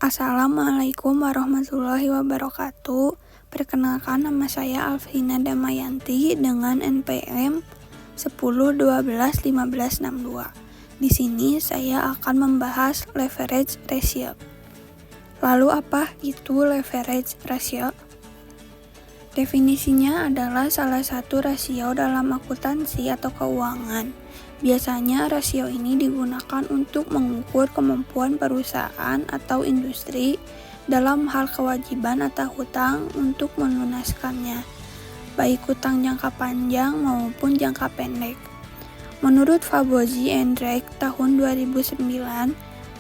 Assalamualaikum warahmatullahi wabarakatuh. Perkenalkan, nama saya Alvina Damayanti dengan NPM 10121562. Di sini saya akan membahas leverage ratio. Lalu apa itu leverage ratio? Definisinya adalah salah satu rasio dalam akuntansi atau keuangan. Biasanya rasio ini digunakan untuk mengukur kemampuan perusahaan atau industri dalam hal kewajiban atau hutang untuk melunaskannya, baik hutang jangka panjang maupun jangka pendek. Menurut Fabozzi and Drake tahun 2009,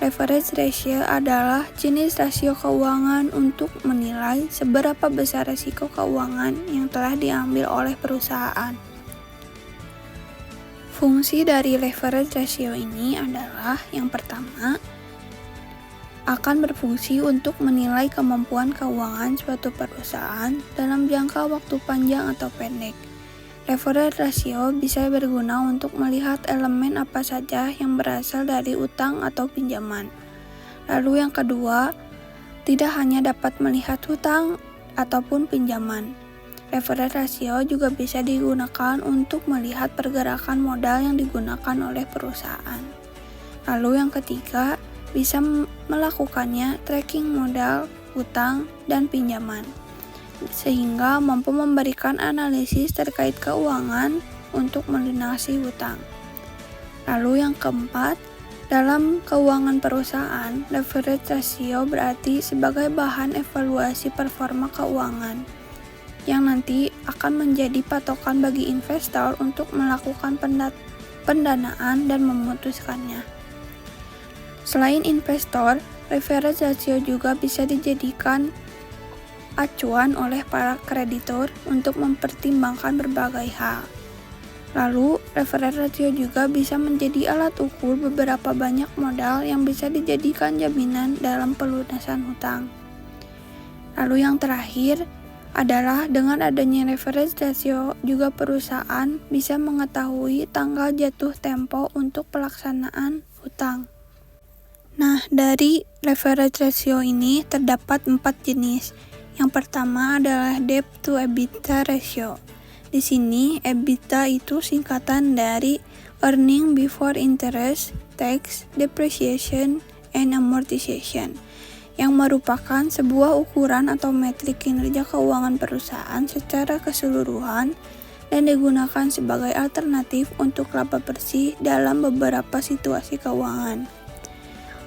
leverage ratio adalah jenis rasio keuangan untuk menilai seberapa besar risiko keuangan yang telah diambil oleh perusahaan. Fungsi dari leverage ratio ini adalah yang pertama, akan berfungsi untuk menilai kemampuan keuangan suatu perusahaan dalam jangka waktu panjang atau pendek. Leverage ratio bisa berguna untuk melihat elemen apa saja yang berasal dari utang atau pinjaman. Lalu yang kedua, tidak hanya dapat melihat hutang ataupun pinjaman. Leverage ratio juga bisa digunakan untuk melihat pergerakan modal yang digunakan oleh perusahaan. Lalu yang ketiga, bisa melakukannya tracking modal, hutang, dan pinjaman, sehingga mampu memberikan analisis terkait keuangan untuk melunasi hutang. Lalu yang keempat, dalam keuangan perusahaan, leverage ratio berarti sebagai bahan evaluasi performa keuangan yang nanti akan menjadi patokan bagi investor untuk melakukan pendanaan dan memutuskannya. Selain investor, leverage ratio juga bisa dijadikan acuan oleh para kreditur untuk mempertimbangkan berbagai hal. Lalu, leverage ratio juga bisa menjadi alat ukur beberapa banyak modal yang bisa dijadikan jaminan dalam pelunasan hutang. Lalu yang terakhir adalah dengan adanya leverage ratio juga perusahaan bisa mengetahui tanggal jatuh tempo untuk pelaksanaan hutang. Nah, dari leverage ratio ini terdapat 4 jenis. Yang pertama adalah debt to EBITDA ratio. Di sini EBITDA itu singkatan dari earning before interest, tax, depreciation, and amortization, yang merupakan sebuah ukuran atau metrik kinerja keuangan perusahaan secara keseluruhan dan digunakan sebagai alternatif untuk laba bersih dalam beberapa situasi keuangan.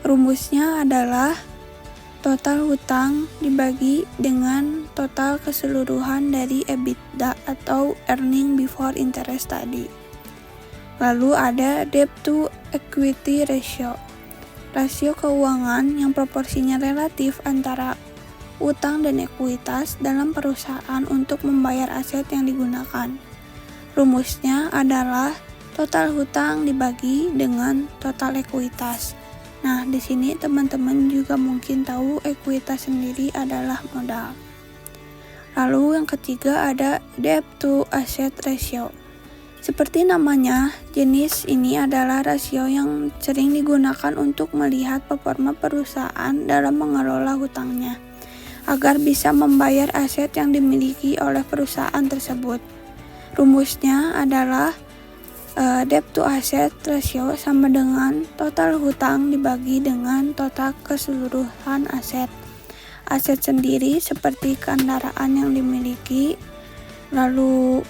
Rumusnya adalah total hutang dibagi dengan total keseluruhan dari EBITDA atau earning before interest tadi. Lalu ada debt to equity ratio. Rasio keuangan yang proporsinya relatif antara utang dan ekuitas dalam perusahaan untuk membayar aset yang digunakan. Rumusnya adalah total hutang dibagi dengan total ekuitas. Nah, di sini teman-teman juga mungkin tahu ekuitas sendiri adalah modal. Lalu yang ketiga ada debt to asset ratio. Seperti namanya, jenis ini adalah rasio yang sering digunakan untuk melihat performa perusahaan dalam mengelola hutangnya, agar bisa membayar aset yang dimiliki oleh perusahaan tersebut. Rumusnya adalah debt to asset ratio sama dengan total hutang dibagi dengan total keseluruhan aset. Aset sendiri seperti kendaraan yang dimiliki, lalu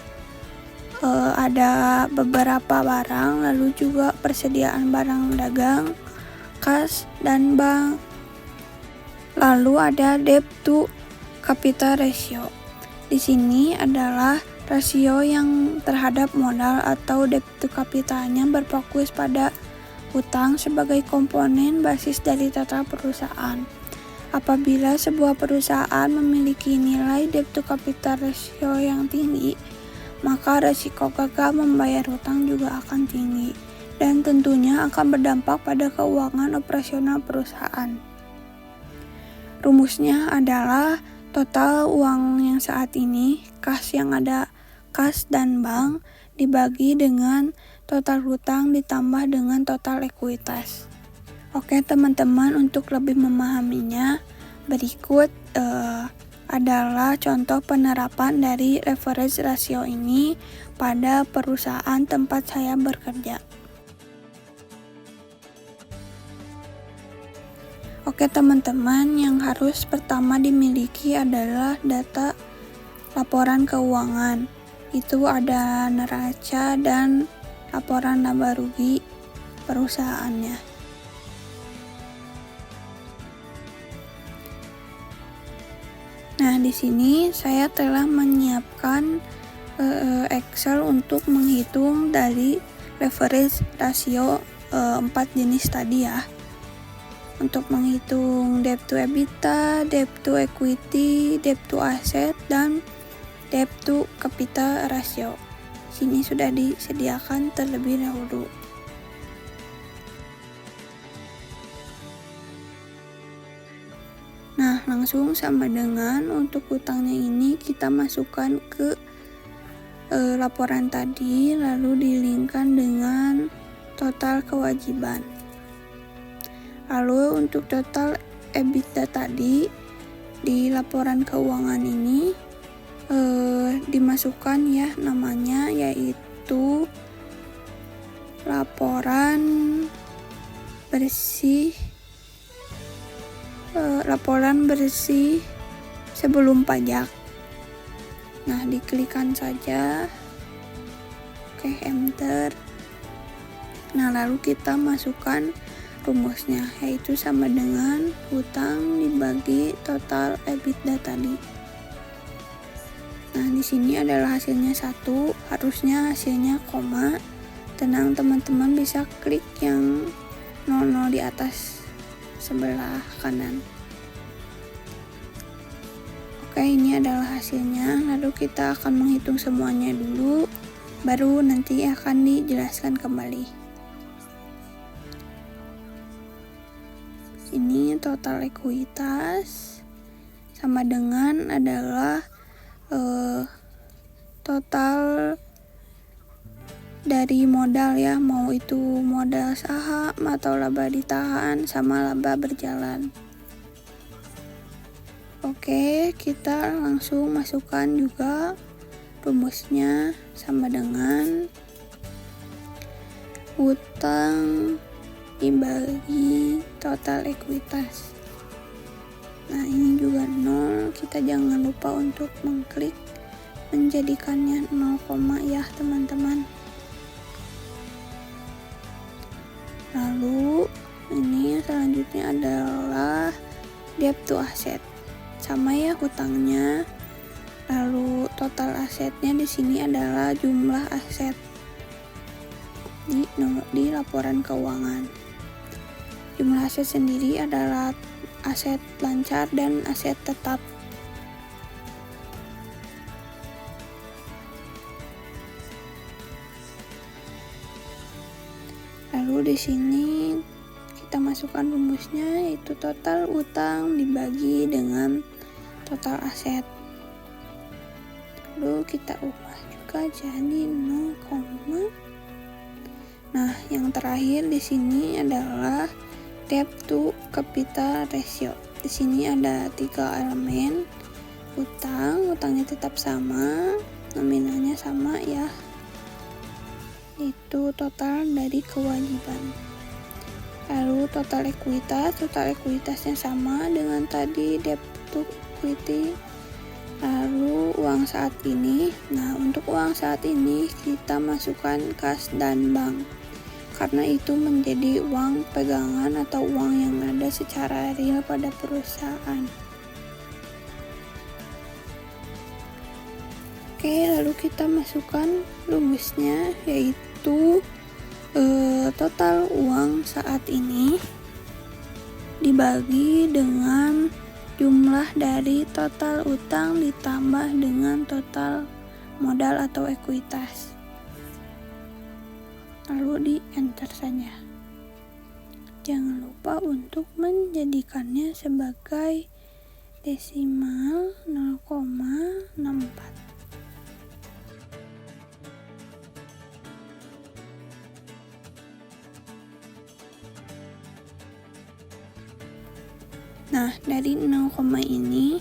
ada beberapa barang, lalu juga persediaan barang dagang, kas, dan bank. Lalu ada debt to capital ratio. Di sini adalah rasio yang terhadap modal atau debt to capitalnya berfokus pada hutang sebagai komponen basis dari total perusahaan. Apabila sebuah perusahaan memiliki nilai debt to capital ratio yang tinggi, maka risiko gagal membayar hutang juga akan tinggi dan tentunya akan berdampak pada keuangan operasional perusahaan. Rumusnya adalah total uang yang saat ini, kas yang ada kas dan bank, dibagi dengan total hutang ditambah dengan total ekuitas. Oke teman-teman, untuk lebih memahaminya, berikut adalah contoh penerapan dari leverage ratio ini pada perusahaan tempat saya bekerja. Oke teman-teman, yang harus pertama dimiliki adalah data laporan keuangan. Itu ada neraca dan laporan laba rugi perusahaannya. Nah, di sini saya telah menyiapkan Excel untuk menghitung dari leverage ratio 4 jenis tadi ya. Untuk menghitung debt to EBITDA, debt to equity, debt to asset, dan debt to capital ratio. Sini sudah disediakan terlebih dahulu. Nah, langsung sama dengan untuk hutangnya ini kita masukkan ke laporan tadi, lalu dilingkan dengan total kewajiban. Lalu untuk total EBITDA tadi di laporan keuangan ini dimasukkan ya namanya, yaitu laporan bersih sebelum pajak. Nah, diklikkan saja. Oke, enter. Nah, lalu kita masukkan rumusnya, yaitu sama dengan hutang dibagi total EBITDA tadi. Nah, di sini adalah hasilnya 1, harusnya hasilnya koma. Tenang teman-teman, bisa klik yang 00 di atas sebelah kanan. Oke, ini adalah hasilnya. Lalu kita akan menghitung semuanya dulu, baru nanti akan dijelaskan kembali. Ini total ekuitas sama dengan adalah total dari modal ya, mau itu modal saham atau laba ditahan sama laba berjalan. Oke, kita langsung masukkan juga rumusnya, sama dengan hutang dibagi total ekuitas. Nah, ini juga 0, kita jangan lupa untuk mengklik menjadikannya 0, ya teman-teman. Lalu ini selanjutnya adalah debt to asset, sama ya hutangnya. Lalu total asetnya di sini adalah jumlah aset di laporan keuangan. Jumlah aset sendiri adalah aset lancar dan aset tetap. Lalu di sini kita masukkan rumusnya, yaitu total utang dibagi dengan total aset. Lalu kita ubah juga jadi 0, nah, yang terakhir di sini adalah debt to capital ratio. Di sini ada 3 elemen. Utangnya tetap sama, nominalnya sama ya. Itu total dari kewajiban. Lalu total ekuitasnya sama dengan tadi, debt to equity. Lalu uang saat ini. Nah, untuk uang saat ini kita masukkan kas dan bank, karena itu menjadi uang pegangan atau uang yang ada secara real pada perusahaan. Oke, lalu kita masukkan rumusnya, yaitu total uang saat ini dibagi dengan jumlah dari total utang ditambah dengan total modal atau ekuitas. Lalu di enter saja. Jangan lupa untuk menjadikannya sebagai desimal 0,64. Nah, dari 0, ini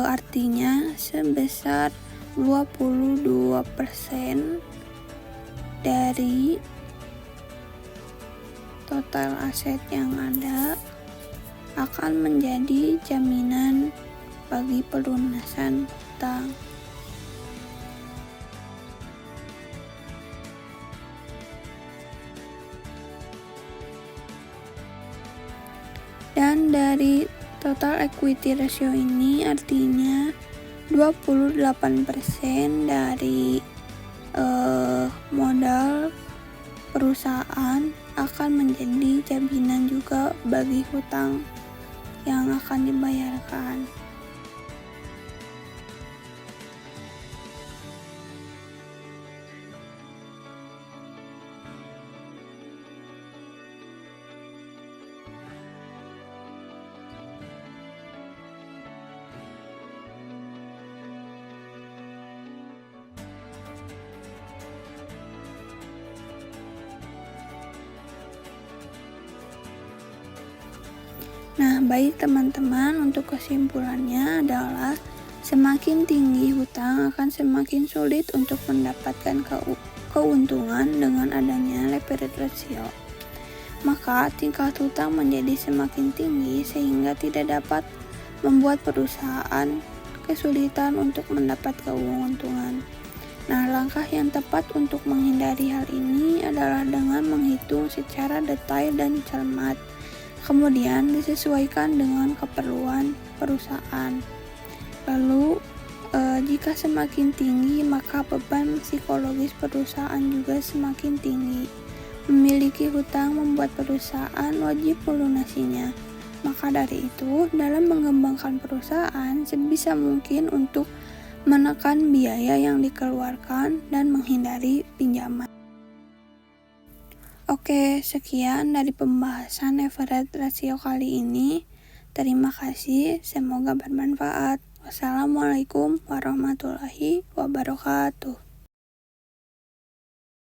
artinya sebesar 22% dari total aset yang ada akan menjadi jaminan bagi pelunasan hutang. Dan dari total equity ratio ini artinya 28% dari modal perusahaan akan menjadi jaminan juga bagi hutang yang akan dibayarkan. Nah, baik teman-teman, untuk kesimpulannya adalah semakin tinggi hutang akan semakin sulit untuk mendapatkan keuntungan dengan adanya leverage ratio. Maka tingkat hutang menjadi semakin tinggi sehingga tidak dapat membuat perusahaan kesulitan untuk mendapat keuntungan. Nah, langkah yang tepat untuk menghindari hal ini adalah dengan menghitung secara detail dan cermat, kemudian disesuaikan dengan keperluan perusahaan. Lalu, jika semakin tinggi, maka beban psikologis perusahaan juga semakin tinggi. Memiliki hutang membuat perusahaan wajib melunasinya. Maka dari itu, dalam mengembangkan perusahaan, sebisa mungkin untuk menekan biaya yang dikeluarkan dan menghindari pinjaman. Oke, sekian dari pembahasan leverage ratio kali ini. Terima kasih, semoga bermanfaat. Wassalamualaikum warahmatullahi wabarakatuh.